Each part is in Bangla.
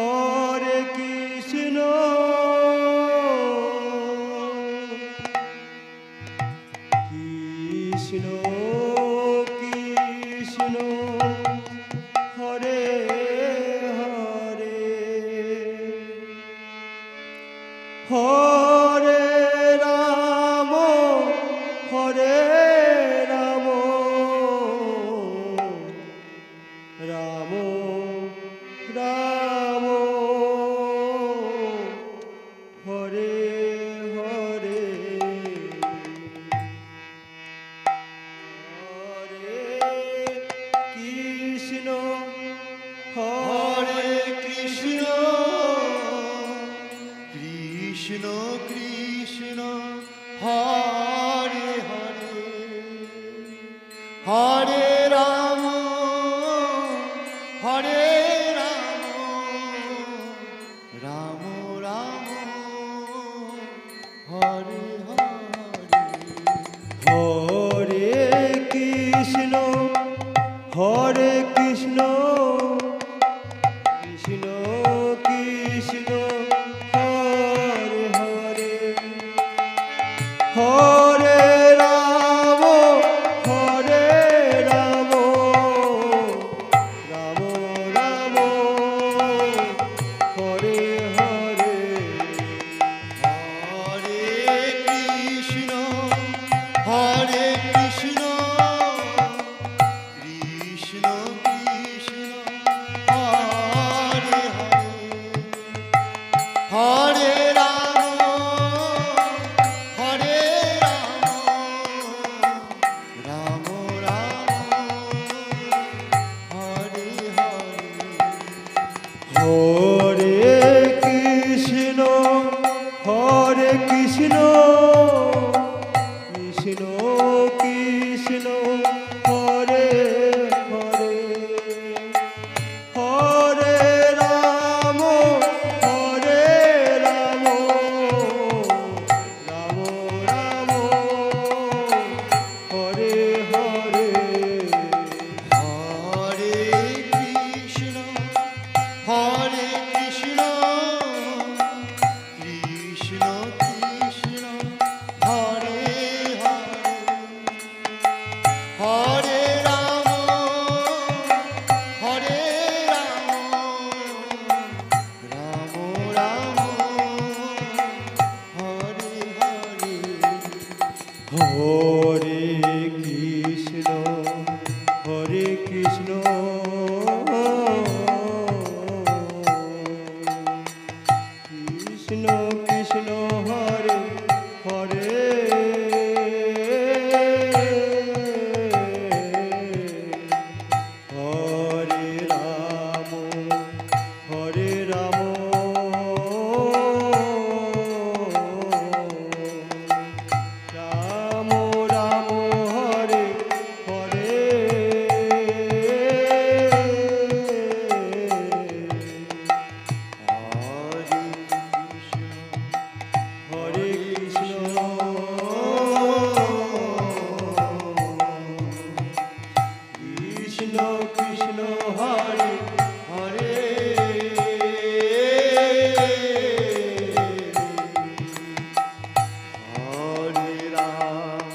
হরে কৃষ্ণ কৃষ্ণ কৃষ্ণ হরে হরে হরে রাম হরে রাম রাম রাম হরে হরে হরে কৃষ্ণ হরে কৃষ্ণ কৃষ্ণ কৃষ্ণ হরে হরে হরে রাম হরে রাম রাম রাম হরে হরে হরে কৃষ্ণ হরে কৃষ্ণ কৃষ্ণ কৃষ্ণ হরে হরে হরে রাম হরে রাম রাম রাম হরে হরে হরে কৃষ্ণ হরে কৃষ্ণ কৃষ্ণ কৃষ্ণ হরে হরে হরে রাম হরে রাম রাম রাম হরে হরে হরে কৃষ্ণ হরে কৃষ্ণ কৃষ্ণ কৃষ্ণ হরে হরে হরে রাম হরে রাম রাম রাম হরে হরে হরে কৃষ্ণ হরে কৃষ্ণ কৃষ্ণ কৃষ্ণ হরে হরে হরে রাম হরে রাম রাম হরে হরে হরে কৃষ্ণ হরে কৃষ্ণ কৃষ্ণ কৃষ্ণ হরে হরে হরে রাম হরে রাম রাম রাম হরে হরে হরে কৃষ্ণ কৃষ্ণ কৃষ্ণ হরে হরে হরে রাম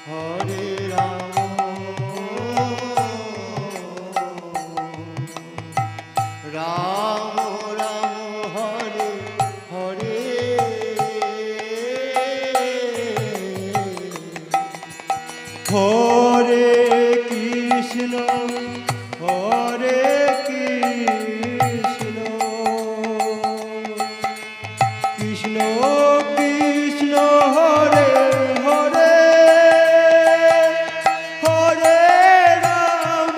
হরে রাম রাম রাম হরে হরে হরে কৃষ্ণ হরে কৃষ্ণ কৃষ্ণ কৃষ্ণ হরে হরে হরে রাম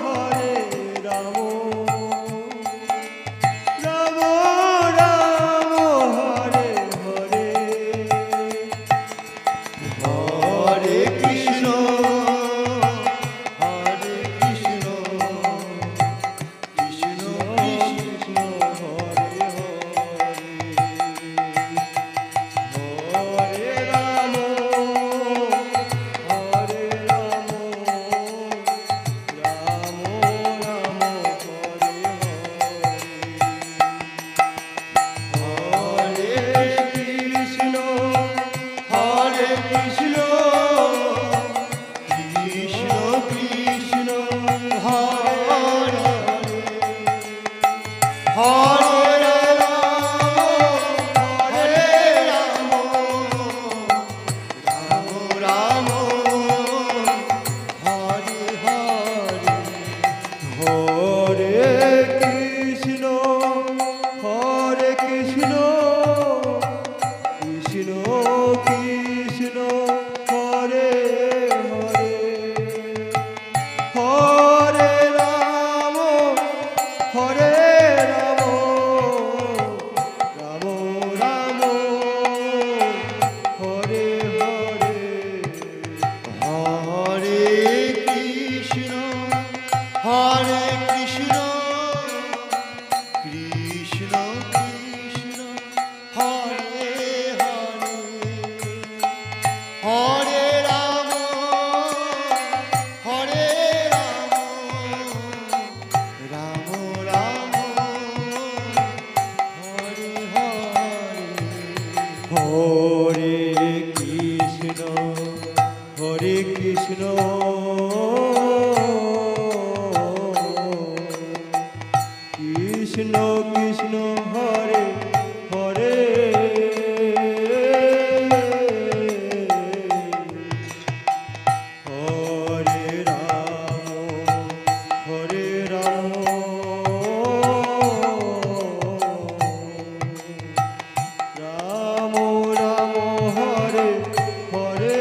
হরে রাম রাম রাম হরে হরে হরে কৃষ্ণ হরে কৃষ্ণ হরে রাম রাম হরে হরে হরে কৃষ্ণ কৃষ্ণ কৃষ্ণ হরে হরে হরে রাম রাম রাম হরে হরে হরে কৃষ্ণ কৃষ্ণ কৃষ্ণ হরে হরে হরে রাম রাম রাম হরে হরে হরে কৃষ্ণ কৃষ্ণ কৃষ্ণ কৃষ্ণ হরে হরে হরে রাম রাম রাম হরে হরে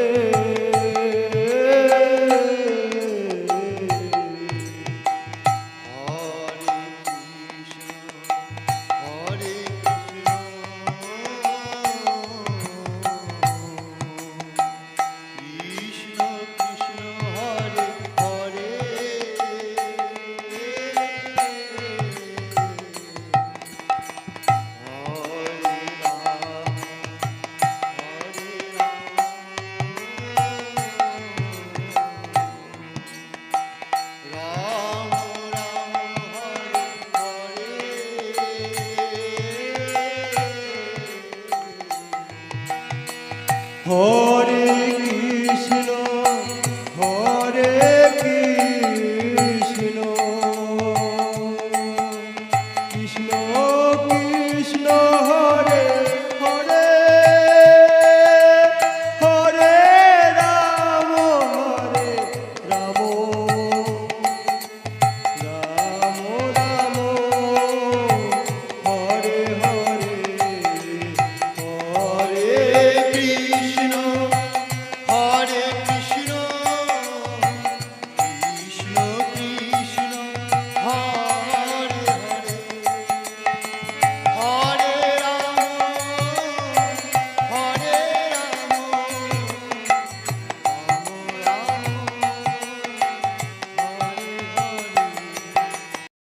কৃষ্ণ কৃষ্ণ হরে হরে হরে রাম রাম হরে হরে হরে কৃষ্ণ কৃষ্ণ কৃষ্ণ